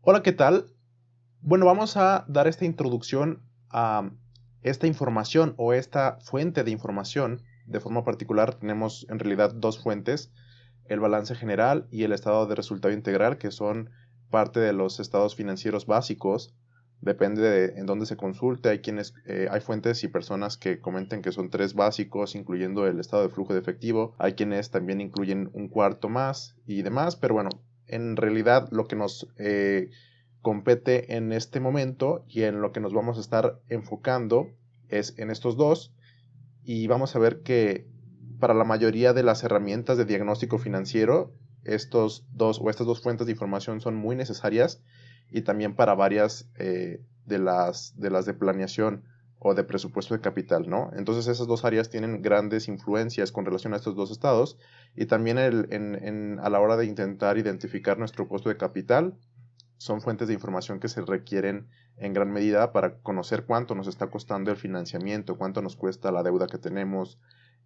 Hola, ¿qué tal? Bueno, vamos a dar esta introducción a esta información o esta fuente de información. De forma particular, tenemos en realidad dos fuentes, el balance general y el estado de resultado integral, que son parte de los estados financieros básicos. Depende de en dónde se consulte. Hay fuentes y personas que comentan que son tres básicos, incluyendo el estado de flujo de efectivo. Hay quienes también incluyen un cuarto más y demás, pero bueno, en realidad lo que nos compete en este momento y en lo que nos vamos a estar enfocando es en estos dos, y vamos a ver que para la mayoría de las herramientas de diagnóstico financiero estos dos o estas dos fuentes de información son muy necesarias, y también para varias de las de planeación o de presupuesto de capital, ¿no? Entonces esas dos áreas tienen grandes influencias con relación a estos dos estados, y también a la hora de intentar identificar nuestro costo de capital son fuentes de información que se requieren en gran medida para conocer cuánto nos está costando el financiamiento, cuánto nos cuesta la deuda que tenemos,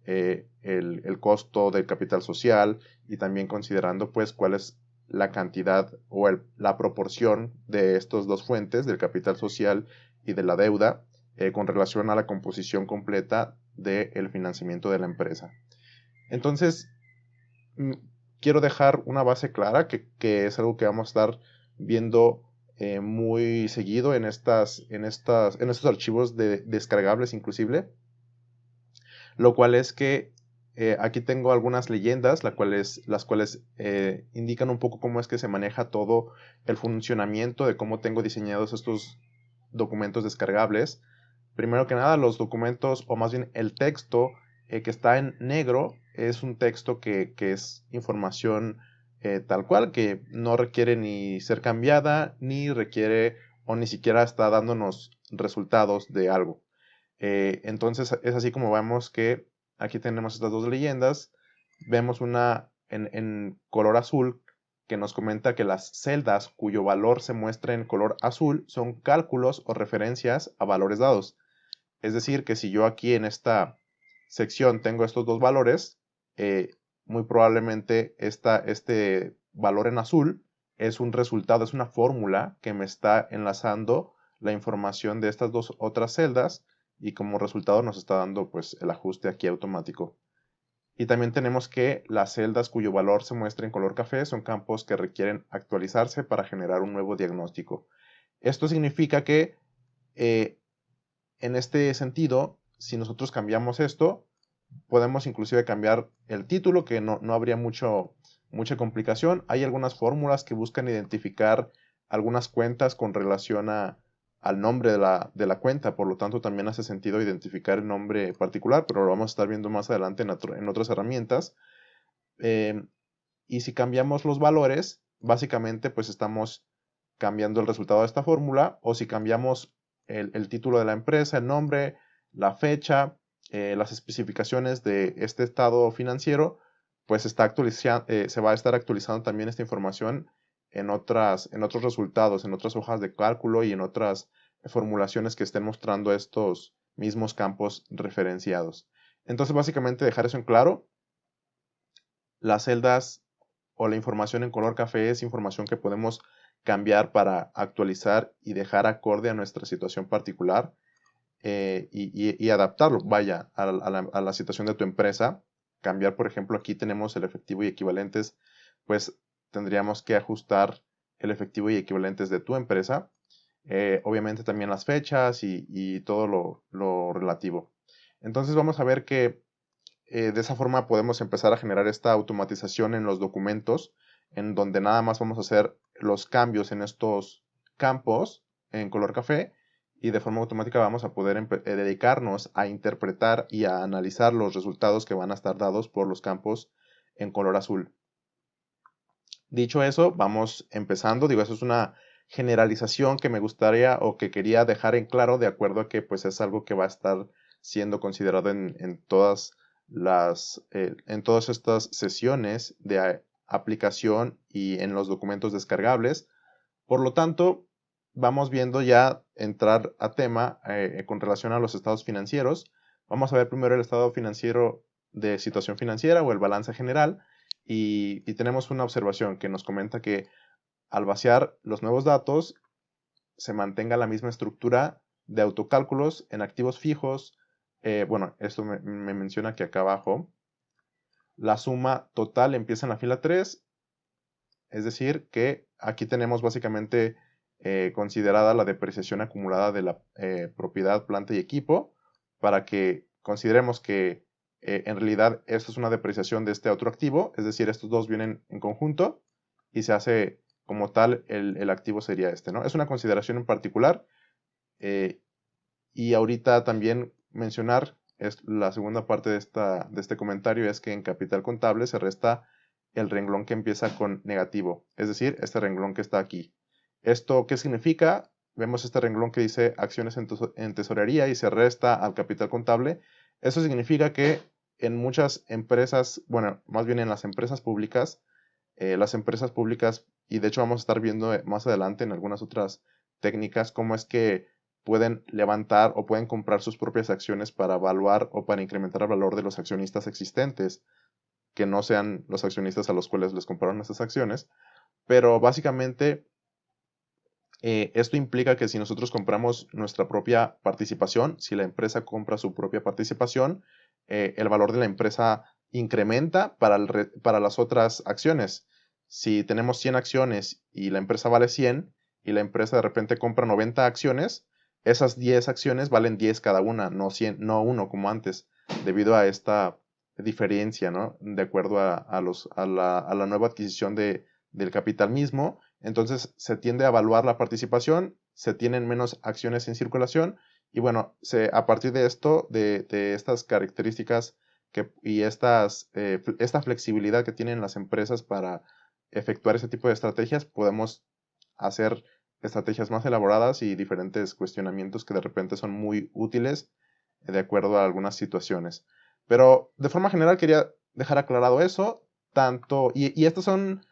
el costo del capital social, y también considerando pues cuál es la cantidad o la proporción de estas dos fuentes, del capital social y de la deuda, con relación a la composición completa del financiamiento de la empresa. Entonces, mm, quiero dejar una base clara que es algo que vamos a estar viendo muy seguido en estos archivos descargables inclusive, lo cual es que aquí tengo algunas leyendas, las cuales indican un poco cómo es que se maneja todo el funcionamiento de cómo tengo diseñados estos documentos descargables. Primero que nada, los documentos, o más bien el texto que está en negro, es un texto que es información tal cual, que no requiere ni ser cambiada, ni requiere o ni siquiera está dándonos resultados de algo. Entonces es así como vemos que aquí tenemos estas dos leyendas. Vemos una en color azul que nos comenta que las celdas cuyo valor se muestra en color azul son cálculos o referencias a valores dados. Es decir, que si yo aquí en esta sección tengo estos dos valores, muy probablemente este valor en azul es un resultado, es una fórmula que me está enlazando la información de estas dos otras celdas, y como resultado nos está dando pues el ajuste aquí automático. Y también tenemos que las celdas cuyo valor se muestra en color café son campos que requieren actualizarse para generar un nuevo diagnóstico. Esto significa que eh, en este sentido, si nosotros cambiamos esto, podemos inclusive cambiar el título, que no habría mucha complicación. Hay algunas fórmulas que buscan identificar algunas cuentas con relación al nombre de la cuenta, por lo tanto también hace sentido identificar el nombre particular, pero lo vamos a estar viendo más adelante en otras herramientas. Eh, y si cambiamos los valores, básicamente pues estamos cambiando el resultado de esta fórmula, o si cambiamos el título de la empresa, el nombre, la fecha, las especificaciones de este estado financiero, pues se va a estar actualizando también esta información en otros resultados, en otras hojas de cálculo y en otras formulaciones que estén mostrando estos mismos campos referenciados. Entonces, básicamente dejar eso en claro. Las celdas o la información en color café es información que podemos cambiar para actualizar y dejar acorde a nuestra situación particular, y adaptarlo, vaya, a la situación de tu empresa. Cambiar, por ejemplo, aquí tenemos el efectivo y equivalentes, pues tendríamos que ajustar el efectivo y equivalentes de tu empresa. Obviamente también las fechas y todo lo relativo. Entonces vamos a ver que de esa forma podemos empezar a generar esta automatización en los documentos, en donde nada más vamos a hacer los cambios en estos campos en color café, y de forma automática vamos a poder dedicarnos a interpretar y a analizar los resultados que van a estar dados por los campos en color azul. Dicho eso, vamos empezando. Digo, eso es una generalización que me gustaría o que quería dejar en claro, de acuerdo a que pues es algo que va a estar siendo considerado en todas estas sesiones de aplicación y en los documentos descargables. Por lo tanto, vamos viendo ya entrar a tema con relación a los estados financieros. Vamos a ver primero el estado financiero de situación financiera o el balance general, y tenemos una observación que nos comenta que al vaciar los nuevos datos se mantenga la misma estructura de autocálculos en activos fijos. Bueno, esto me menciona que acá abajo la suma total empieza en la fila 3, es decir, que aquí tenemos básicamente considerada la depreciación acumulada de la propiedad, planta y equipo, para que consideremos que en realidad esto es una depreciación de este otro activo, es decir, estos dos vienen en conjunto y se hace como tal el activo sería este, ¿no? Es una consideración en particular. Y ahorita también mencionar, es la segunda parte de este comentario, es que en capital contable se resta el renglón que empieza con negativo, es decir, este renglón que está aquí. ¿Esto qué significa? Vemos este renglón que dice acciones en tesorería y se resta al capital contable. Eso significa que en muchas empresas, bueno, más bien en las empresas públicas, y de hecho vamos a estar viendo más adelante en algunas otras técnicas, cómo es que pueden levantar o pueden comprar sus propias acciones para evaluar o para incrementar el valor de los accionistas existentes, que no sean los accionistas a los cuales les compraron esas acciones. Pero básicamente esto implica que si nosotros compramos nuestra propia participación, si la empresa compra su propia participación, el valor de la empresa incrementa para las otras acciones. Si tenemos 100 acciones y la empresa vale 100 y la empresa de repente compra 90 acciones, esas 10 acciones valen 10 cada una, no 100, no uno como antes, debido a esta diferencia, ¿no? De acuerdo a la nueva adquisición del capital mismo. Entonces se tiende a evaluar la participación, se tienen menos acciones en circulación y bueno, a partir de esto, de estas características y esta flexibilidad que tienen las empresas para efectuar ese tipo de estrategias, podemos hacer estrategias más elaboradas y diferentes cuestionamientos que de repente son muy útiles de acuerdo a algunas situaciones. Pero de forma general quería dejar aclarado eso, y estas son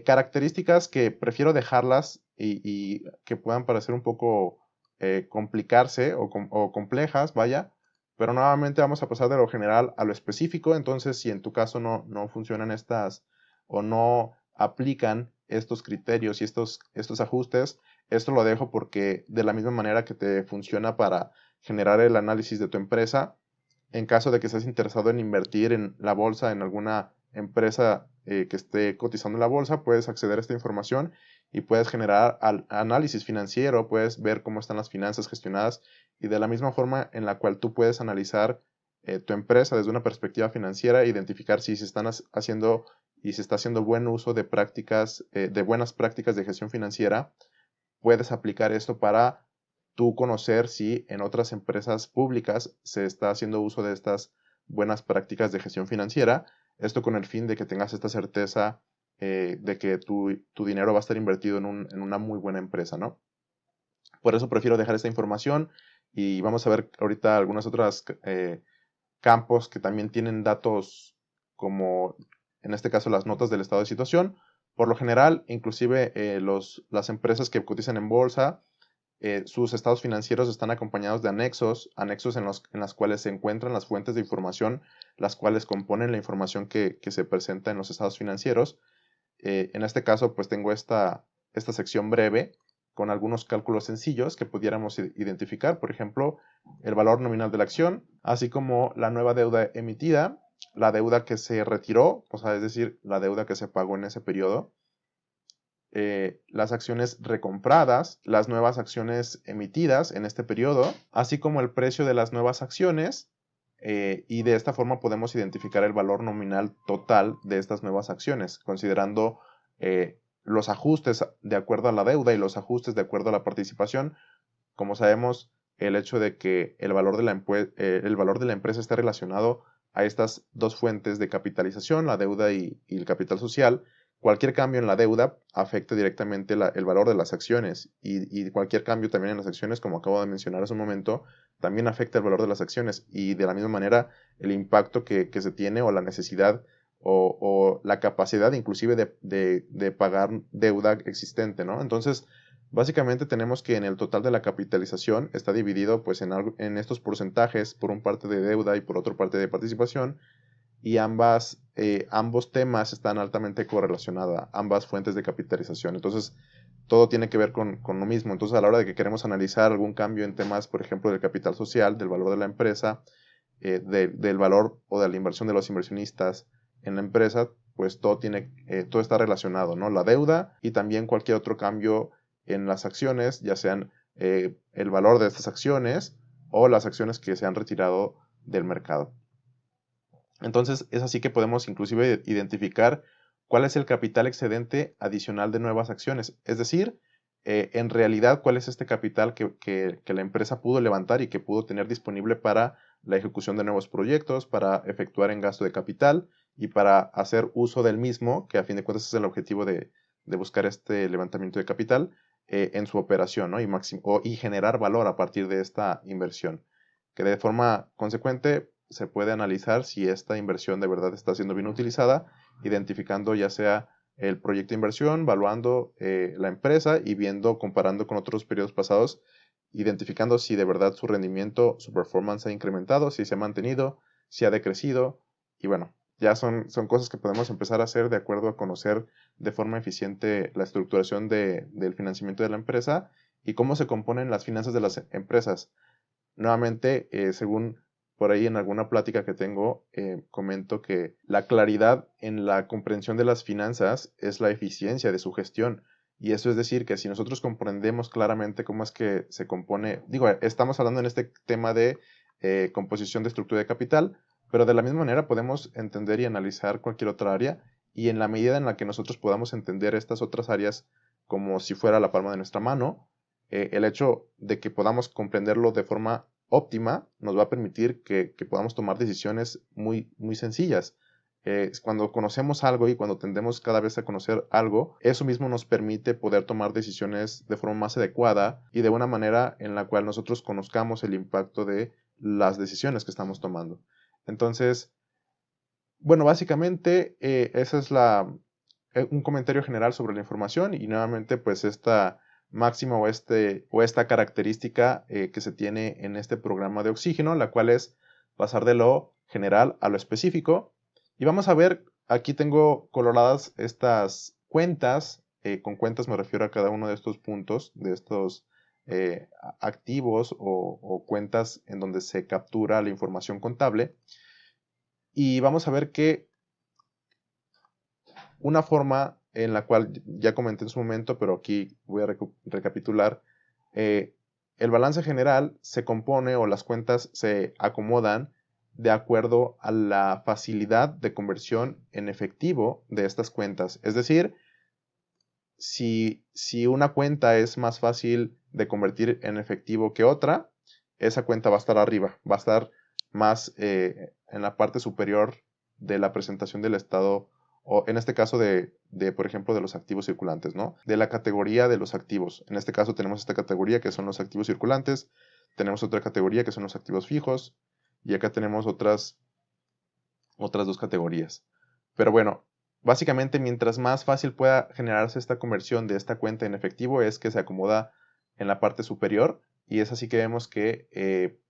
características que prefiero dejarlas y que puedan parecer un poco complicarse o complejas, vaya, pero nuevamente vamos a pasar de lo general a lo específico. Entonces, si en tu caso no funcionan estas o no aplican estos criterios y estos ajustes, esto lo dejo porque de la misma manera que te funciona para generar el análisis de tu empresa, en caso de que estés interesado en invertir en la bolsa, en alguna empresa que esté cotizando en la bolsa, puedes acceder a esta información y puedes generar análisis financiero, puedes ver cómo están las finanzas gestionadas y de la misma forma en la cual tú puedes analizar tu empresa desde una perspectiva financiera, identificar si se están haciendo y se está haciendo buen uso de prácticas, de buenas prácticas de gestión financiera. Puedes aplicar esto para tú conocer si en otras empresas públicas se está haciendo uso de estas buenas prácticas de gestión financiera. Esto con el fin de que tengas esta certeza de que tu dinero va a estar invertido en una muy buena empresa, ¿no? Por eso prefiero dejar esta información y vamos a ver ahorita algunas otras campos que también tienen datos como en este caso las notas del estado de situación. Por lo general, inclusive las empresas que cotizan en bolsa, sus estados financieros están acompañados de anexos en las cuales se encuentran las fuentes de información, las cuales componen la información que se presenta en los estados financieros. En este caso, pues tengo esta sección breve con algunos cálculos sencillos que pudiéramos identificar, por ejemplo, el valor nominal de la acción, así como la nueva deuda emitida, la deuda que se retiró, o sea, es decir, la deuda que se pagó en ese periodo, las acciones recompradas, las nuevas acciones emitidas en este periodo, así como el precio de las nuevas acciones, y de esta forma podemos identificar el valor nominal total de estas nuevas acciones, considerando los ajustes de acuerdo a la deuda y los ajustes de acuerdo a la participación. Como sabemos, el hecho de que el valor de la empresa esté relacionado a estas dos fuentes de capitalización, la deuda y el capital social, cualquier cambio en la deuda afecta directamente el valor de las acciones y cualquier cambio también en las acciones, como acabo de mencionar hace un momento, también afecta el valor de las acciones y de la misma manera el impacto que se tiene o la necesidad o la capacidad inclusive de pagar deuda existente, ¿no? Entonces, básicamente tenemos que en el total de la capitalización está dividido pues en estos porcentajes por un parte de deuda y por otra parte de participación, y ambos temas están altamente correlacionados, ambas fuentes de capitalización. Entonces, todo tiene que ver con lo mismo. Entonces, a la hora de que queremos analizar algún cambio en temas, por ejemplo, del capital social, del valor de la empresa, del valor o de la inversión de los inversionistas en la empresa, pues todo está relacionado, ¿no? La deuda y también cualquier otro cambio en las acciones, ya sean el valor de estas acciones o las acciones que se han retirado del mercado. Entonces es así que podemos inclusive identificar cuál es el capital excedente adicional de nuevas acciones. Es decir, en realidad cuál es este capital que la empresa pudo levantar y que pudo tener disponible para la ejecución de nuevos proyectos, para efectuar en gasto de capital y para hacer uso del mismo, que a fin de cuentas es el objetivo de buscar este levantamiento de capital en su operación, ¿no? y generar valor a partir de esta inversión, que de forma consecuente se puede analizar si esta inversión de verdad está siendo bien utilizada, identificando ya sea el proyecto de inversión, evaluando la empresa y comparando con otros periodos pasados, identificando si de verdad su rendimiento, su performance ha incrementado, si se ha mantenido, si ha decrecido. Y bueno, ya son cosas que podemos empezar a hacer de acuerdo a conocer de forma eficiente la estructuración del financiamiento de la empresa y cómo se componen las finanzas de las empresas. Nuevamente, según por ahí en alguna plática que tengo, comento que la claridad en la comprensión de las finanzas es la eficiencia de su gestión. Y eso es decir, que si nosotros comprendemos claramente cómo es que se compone, digo, estamos hablando en este tema de composición de estructura de capital, pero de la misma manera podemos entender y analizar cualquier otra área, y en la medida en la que nosotros podamos entender estas otras áreas como si fuera la palma de nuestra mano, el hecho de que podamos comprenderlo de forma óptima nos va a permitir que podamos tomar decisiones muy, muy sencillas. Cuando conocemos algo y cuando tendemos cada vez a conocer algo, eso mismo nos permite poder tomar decisiones de forma más adecuada y de una manera en la cual nosotros conozcamos el impacto de las decisiones que estamos tomando. Entonces, bueno, básicamente esa es un comentario general sobre la información, y nuevamente pues esta máxima o esta característica que se tiene en este programa de oxígeno, la cual es pasar de lo general a lo específico. Y vamos a ver, aquí tengo coloradas estas cuentas. Con cuentas me refiero a cada uno de estos puntos, de estos activos o cuentas en donde se captura la información contable. Y vamos a ver que una forma en la cual ya comenté en su momento, pero aquí voy a recapitular, el balance general se compone o las cuentas se acomodan de acuerdo a la facilidad de conversión en efectivo de estas cuentas. Es decir, si una cuenta es más fácil de convertir en efectivo que otra, esa cuenta va a estar arriba, va a estar más en la parte superior de la presentación del estado, o en este caso por ejemplo, de los activos circulantes, ¿no? De la categoría de los activos. En este caso tenemos esta categoría que son los activos circulantes, tenemos otra categoría que son los activos fijos, y acá tenemos otras dos categorías. Pero bueno, básicamente mientras más fácil pueda generarse esta conversión de esta cuenta en efectivo es que se acomoda en la parte superior, y es así que vemos que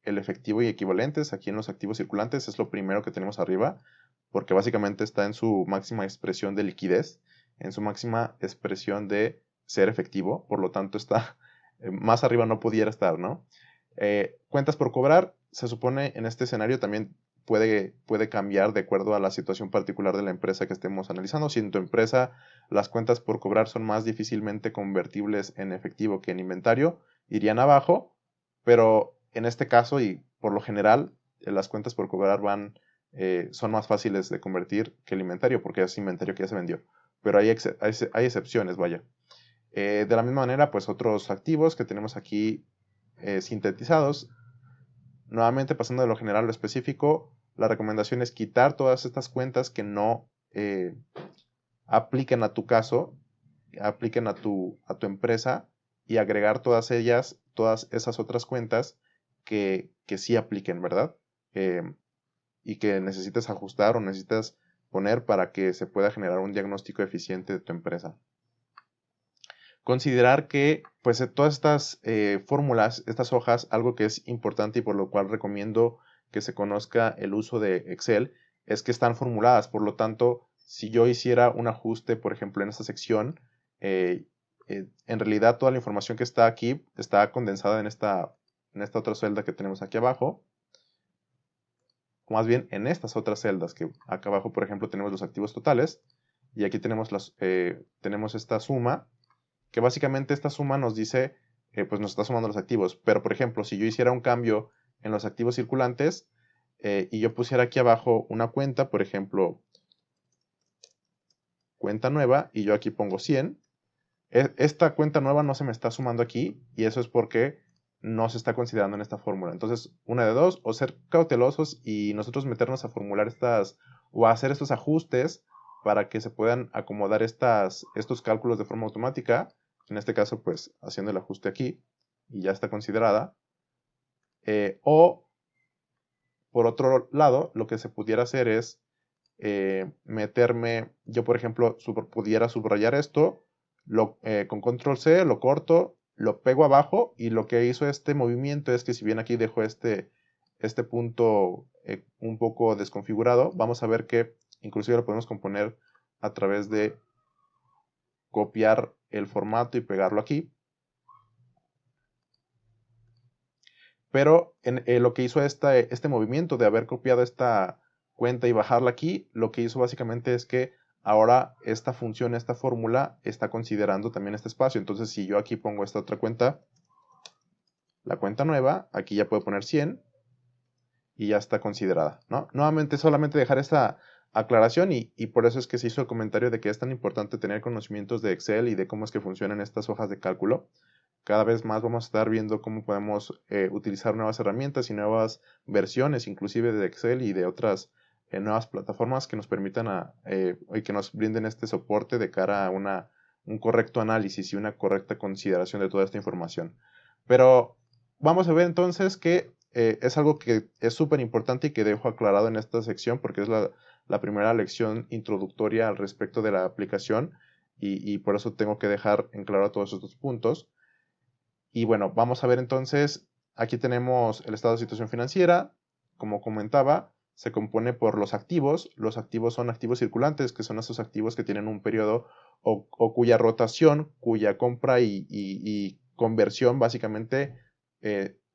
el efectivo y equivalentes aquí en los activos circulantes es lo primero que tenemos arriba, porque básicamente está en su máxima expresión de liquidez, en su máxima expresión de ser efectivo, por lo tanto está más arriba no pudiera estar, ¿no? Cuentas por cobrar, se supone en este escenario también puede cambiar de acuerdo a la situación particular de la empresa que estemos analizando. Si en tu empresa las cuentas por cobrar son más difícilmente convertibles en efectivo que en inventario, irían abajo, pero en este caso y por lo general las cuentas por cobrar son más fáciles de convertir que el inventario, porque es inventario que ya se vendió. Pero hay excepciones, vaya. De la misma manera, pues otros activos que tenemos aquí sintetizados. Nuevamente, pasando de lo general a lo específico, la recomendación es quitar todas estas cuentas que no apliquen a tu caso, apliquen a tu empresa, y agregar todas esas otras cuentas que sí apliquen, ¿verdad? Y que necesites ajustar o necesitas poner para que se pueda generar un diagnóstico eficiente de tu empresa. Considerar que pues todas estas fórmulas, estas hojas, algo que es importante y por lo cual recomiendo que se conozca el uso de Excel, es que están formuladas. Por lo tanto, si yo hiciera un ajuste, por ejemplo, en esta sección, en realidad toda la información que está aquí está condensada en esta otra celda que tenemos aquí abajo. O más bien en estas otras celdas que acá abajo, por ejemplo, tenemos los activos totales. Y aquí tenemos, tenemos esta suma, que básicamente esta suma nos dice, pues nos está sumando los activos. Pero, por ejemplo, si yo hiciera un cambio en los activos circulantes y yo pusiera aquí abajo una cuenta, por ejemplo, cuenta nueva, y yo aquí pongo 100, esta cuenta nueva no se me está sumando aquí, y eso es porque no se está considerando en esta fórmula. Entonces, una de dos, o ser cautelosos y nosotros meternos a formular o a hacer estos ajustes para que se puedan acomodar estos cálculos de forma automática. En este caso, pues, haciendo el ajuste aquí, y ya está considerada. O, por otro lado, lo que se pudiera hacer es yo por ejemplo, pudiera subrayar esto, con control C lo corto, lo pego abajo, y lo que hizo este movimiento es que si bien aquí dejo este punto un poco desconfigurado, vamos a ver que inclusive lo podemos componer a través de copiar el formato y pegarlo aquí. Pero lo que hizo este movimiento de haber copiado esta cuenta y bajarla aquí, lo que hizo básicamente es que ahora esta función, esta fórmula, está considerando también este espacio. Entonces, si yo aquí pongo esta otra cuenta, la cuenta nueva, aquí ya puedo poner 100 y ya está considerada, ¿no? Nuevamente, solamente dejar esta aclaración, y por eso es que se hizo el comentario de que es tan importante tener conocimientos de Excel y de cómo es que funcionan estas hojas de cálculo. Cada vez más vamos a estar viendo cómo podemos utilizar nuevas herramientas y nuevas versiones, inclusive de Excel y de otras nuevas plataformas que nos permitan y que nos brinden este soporte de cara a un correcto análisis y una correcta consideración de toda esta información. Pero vamos a ver entonces que es algo que es súper importante y que dejo aclarado en esta sección porque es la primera lección introductoria al respecto de la aplicación, y por eso tengo que dejar en claro todos estos puntos. Y bueno, vamos a ver entonces, aquí tenemos el estado de situación financiera. Como comentaba, se compone por los activos. Los activos son activos circulantes, que son esos activos que tienen un periodo o cuya rotación, cuya compra y conversión básicamente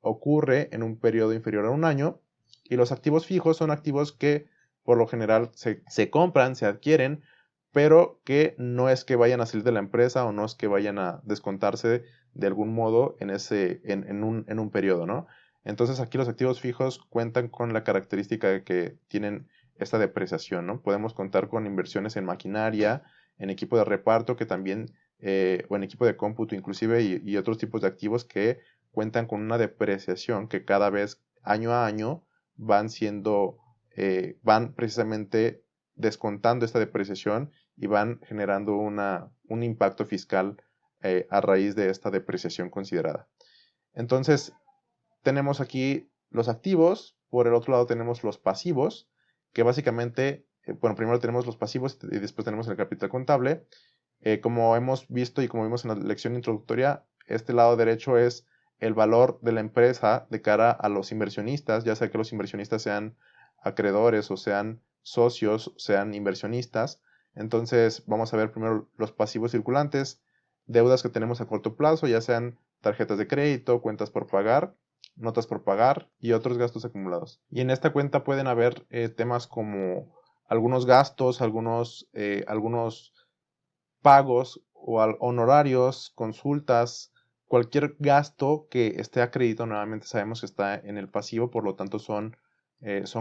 ocurre en un periodo inferior a un año. Y los activos fijos son activos que por lo general se compran, se adquieren, pero que no es que vayan a salir de la empresa o no es que vayan a descontarse de algún modo en un periodo, ¿no? Entonces aquí los activos fijos cuentan con la característica de que tienen esta depreciación, ¿no? Podemos contar con inversiones en maquinaria, en equipo de reparto, que también, o en equipo de cómputo inclusive, y otros tipos de activos que cuentan con una depreciación que cada vez, año a año, van precisamente descontando esta depreciación y van generando un impacto fiscal a raíz de esta depreciación considerada. Entonces, tenemos aquí los activos, por el otro lado tenemos los pasivos, que básicamente, bueno, primero tenemos los pasivos y después tenemos el capital contable. Como hemos visto y como vimos en la lección introductoria, este lado derecho es el valor de la empresa de cara a los inversionistas, ya sea que los inversionistas sean acreedores o sean socios, sean inversionistas. Entonces, vamos a ver primero los pasivos circulantes, deudas que tenemos a corto plazo, ya sean tarjetas de crédito, cuentas por pagar, notas por pagar y otros gastos acumulados. Y en esta cuenta pueden haber temas como algunos gastos, algunos pagos o honorarios, consultas, cualquier gasto que esté a crédito. Nuevamente sabemos que está en el pasivo, por lo tanto son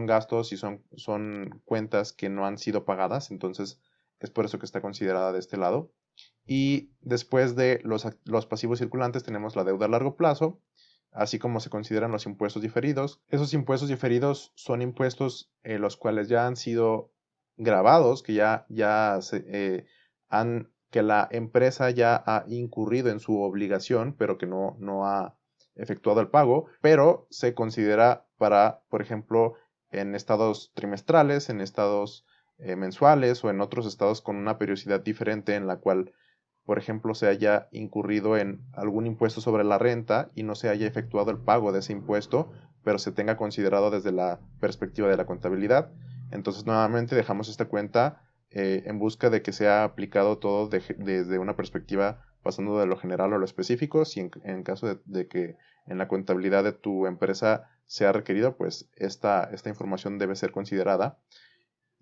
gastos y son cuentas que no han sido pagadas, entonces es por eso que está considerada de este lado. Y después de los pasivos circulantes tenemos la deuda a largo plazo, así como se consideran los impuestos diferidos. Esos impuestos diferidos son impuestos los cuales ya han sido grabados, que que la empresa ya ha incurrido en su obligación, pero que no ha efectuado el pago, pero se considera para, por ejemplo, en estados trimestrales, en estados mensuales o en otros estados con una periodicidad diferente en la cual, por ejemplo, se haya incurrido en algún impuesto sobre la renta y no se haya efectuado el pago de ese impuesto, pero se tenga considerado desde la perspectiva de la contabilidad. Entonces nuevamente dejamos esta cuenta en busca de que sea aplicado todo desde una perspectiva pasando de lo general a lo específico. Si en caso de que en la contabilidad de tu empresa sea requerido, pues esta información debe ser considerada.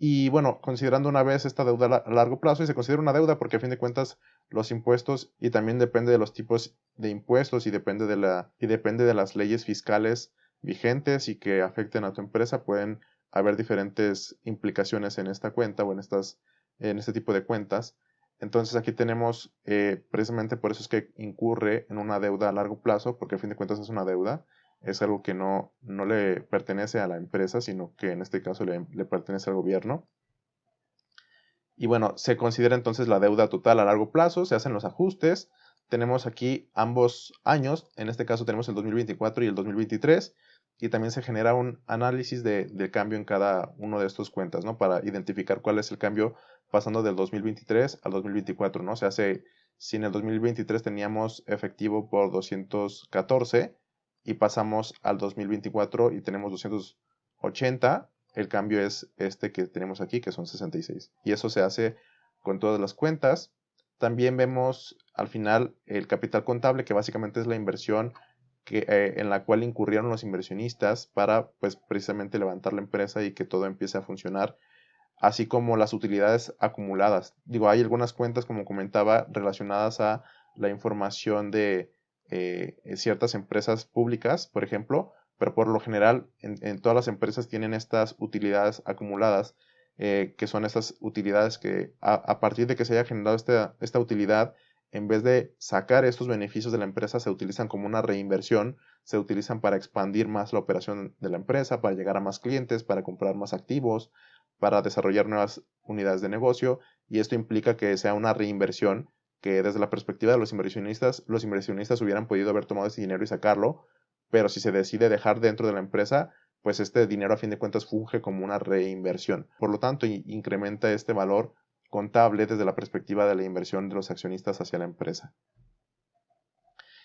Y bueno, considerando una vez esta deuda a largo plazo, y se considera una deuda porque a fin de cuentas los impuestos, y también depende de los tipos de impuestos y depende de las leyes fiscales vigentes y que afecten a tu empresa, pueden haber diferentes implicaciones en esta cuenta o en este tipo de cuentas. Entonces aquí tenemos, precisamente por eso es que incurre en una deuda a largo plazo, porque a fin de cuentas es una deuda, es algo que no le pertenece a la empresa, sino que en este caso le pertenece al gobierno. Y bueno, se considera entonces la deuda total a largo plazo, se hacen los ajustes. Tenemos aquí ambos años, en este caso tenemos el 2024 y el 2023, y también se genera un análisis del cambio en cada uno de estos cuentas, ¿no? Para identificar cuál es el cambio pasando del 2023 al 2024, ¿no? Si en el 2023 teníamos efectivo por 214 y pasamos al 2024 y tenemos 280, el cambio es este que tenemos aquí, que son 66. Y eso se hace con todas las cuentas. También vemos al final el capital contable, que básicamente es la inversión en la cual incurrieron los inversionistas para, pues, precisamente levantar la empresa y que todo empiece a funcionar, así como las utilidades acumuladas. Digo, hay algunas cuentas, como comentaba, relacionadas a la información de ciertas empresas públicas, por ejemplo, pero por lo general en todas las empresas tienen estas utilidades acumuladas, que son estas utilidades que a partir de que se haya generado esta utilidad, en vez de sacar estos beneficios de la empresa, se utilizan como una reinversión, se utilizan para expandir más la operación de la empresa, para llegar a más clientes, para comprar más activos, para desarrollar nuevas unidades de negocio, y esto implica que sea una reinversión que desde la perspectiva de los inversionistas hubieran podido haber tomado ese dinero y sacarlo, pero si se decide dejar dentro de la empresa, pues este dinero a fin de cuentas funge como una reinversión. Por lo tanto, incrementa este valor contable desde la perspectiva de la inversión de los accionistas hacia la empresa.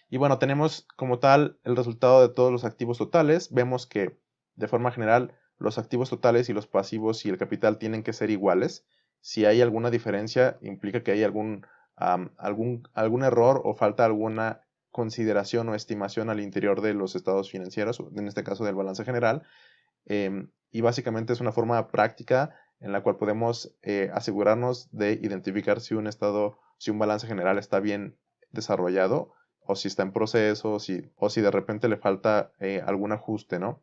Y bueno, tenemos como tal el resultado de todos los activos totales. Vemos que de forma general los activos totales y los pasivos y el capital tienen que ser iguales. Si hay alguna diferencia, implica que hay algún error o falta alguna consideración o estimación al interior de los estados financieros, en este caso del balance general. Y básicamente es una forma práctica en la cual podemos asegurarnos de identificar si un balance general está bien desarrollado, o si está en proceso, o si de repente le falta algún ajuste, ¿no?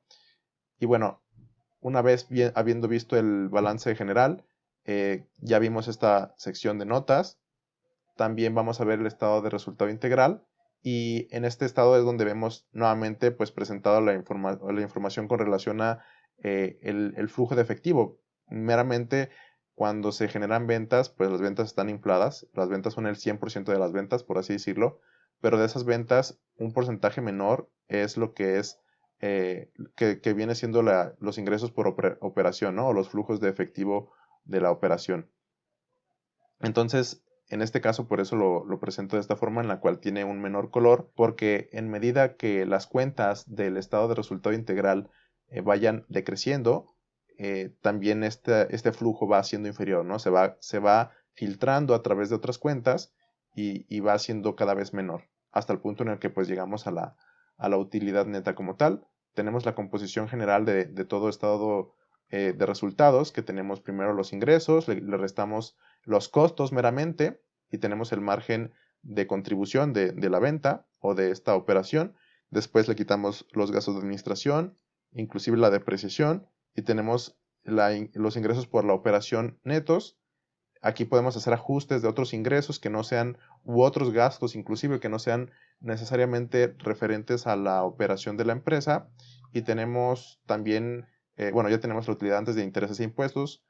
Y bueno, una vez habiendo visto el balance general, ya vimos esta sección de notas. También vamos a ver el estado de resultado integral, y en este estado es donde vemos nuevamente pues presentado la información con relación a el flujo de efectivo. Meramente, cuando se generan ventas, pues las ventas están infladas, las ventas son el 100% de las ventas, por así decirlo, pero de esas ventas un porcentaje menor es lo que es que viene siendo los ingresos por operación, ¿no? O los flujos de efectivo de la operación. Entonces, en este caso, por eso lo presento de esta forma, en la cual tiene un menor color, porque en medida que las cuentas del estado de resultado integral vayan decreciendo, también este flujo va siendo inferior, ¿no? Se va filtrando a través de otras cuentas y va siendo cada vez menor, hasta el punto en el que pues llegamos a la utilidad neta como tal. Tenemos la composición general de todo estado de resultados, que tenemos primero los ingresos, le restamos los costos meramente, y tenemos el margen de contribución de la venta o de esta operación. Después le quitamos los gastos de administración, inclusive la depreciación, y tenemos los ingresos por la operación netos. Aquí podemos hacer ajustes de otros ingresos que no sean, u otros gastos inclusive que no sean necesariamente referentes a la operación de la empresa. Y tenemos también, bueno, ya tenemos la utilidad antes de intereses e impuestos.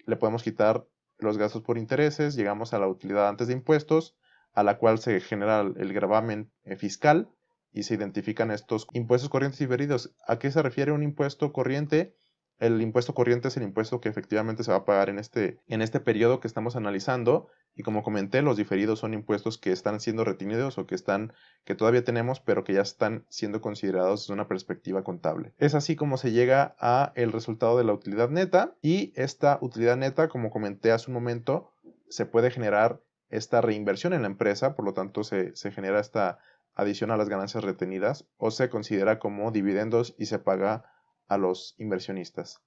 Le podemos quitar los gastos por intereses, llegamos a la utilidad antes de impuestos, a la cual se genera el gravamen fiscal y se identifican estos impuestos corrientes diferidos. ¿A qué se refiere un impuesto corriente? El impuesto corriente es el impuesto que efectivamente se va a pagar en este periodo que estamos analizando, Y como comenté, los diferidos son impuestos que están siendo retenidos o que todavía tenemos, pero que ya están siendo considerados desde una perspectiva contable. Es así como se llega a el resultado de la utilidad neta, y esta utilidad neta, como comenté hace un momento, se puede generar esta reinversión en la empresa, por lo tanto se genera esta adición a las ganancias retenidas, o se considera como dividendos y se paga a los inversionistas.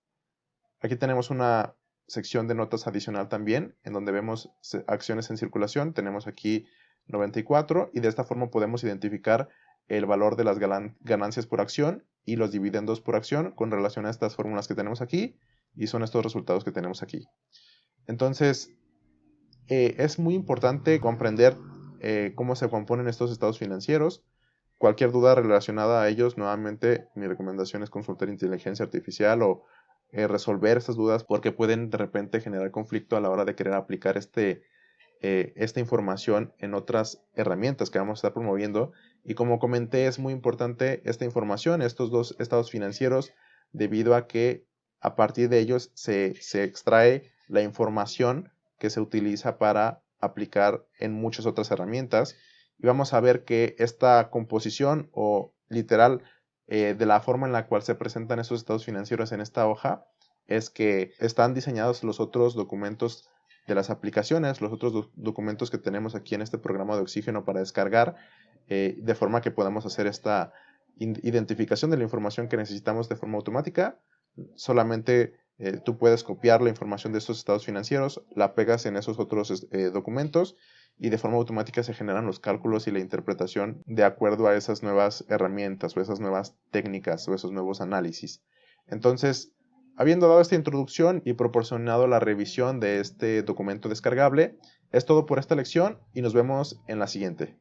Aquí tenemos una sección de notas adicional también, en donde vemos acciones en circulación. Tenemos aquí 94, y de esta forma podemos identificar el valor de las ganancias por acción y los dividendos por acción con relación a estas fórmulas que tenemos aquí, y son estos resultados que tenemos aquí. Entonces, es muy importante comprender cómo se componen estos estados financieros. Cualquier duda relacionada a ellos, nuevamente mi recomendación es consultar inteligencia artificial o resolver estas dudas, porque pueden de repente generar conflicto a la hora de querer aplicar esta información en otras herramientas que vamos a estar promoviendo. Y como comenté, es muy importante esta información, estos dos estados financieros, debido a que a partir de ellos se extrae la información que se utiliza para aplicar en muchas otras herramientas. Y vamos a ver que esta composición, o literal, de la forma en la cual se presentan esos estados financieros en esta hoja, es que están diseñados los otros documentos de las aplicaciones, los otros documentos que tenemos aquí en este programa de Oxígeno para descargar, de forma que podamos hacer esta identificación de la información que necesitamos de forma automática. Solamente tú puedes copiar la información de estos estados financieros, la pegas en esos otros documentos, y de forma automática se generan los cálculos y la interpretación de acuerdo a esas nuevas herramientas o esas nuevas técnicas o esos nuevos análisis. Entonces, habiendo dado esta introducción y proporcionado la revisión de este documento descargable, es todo por esta lección y nos vemos en la siguiente.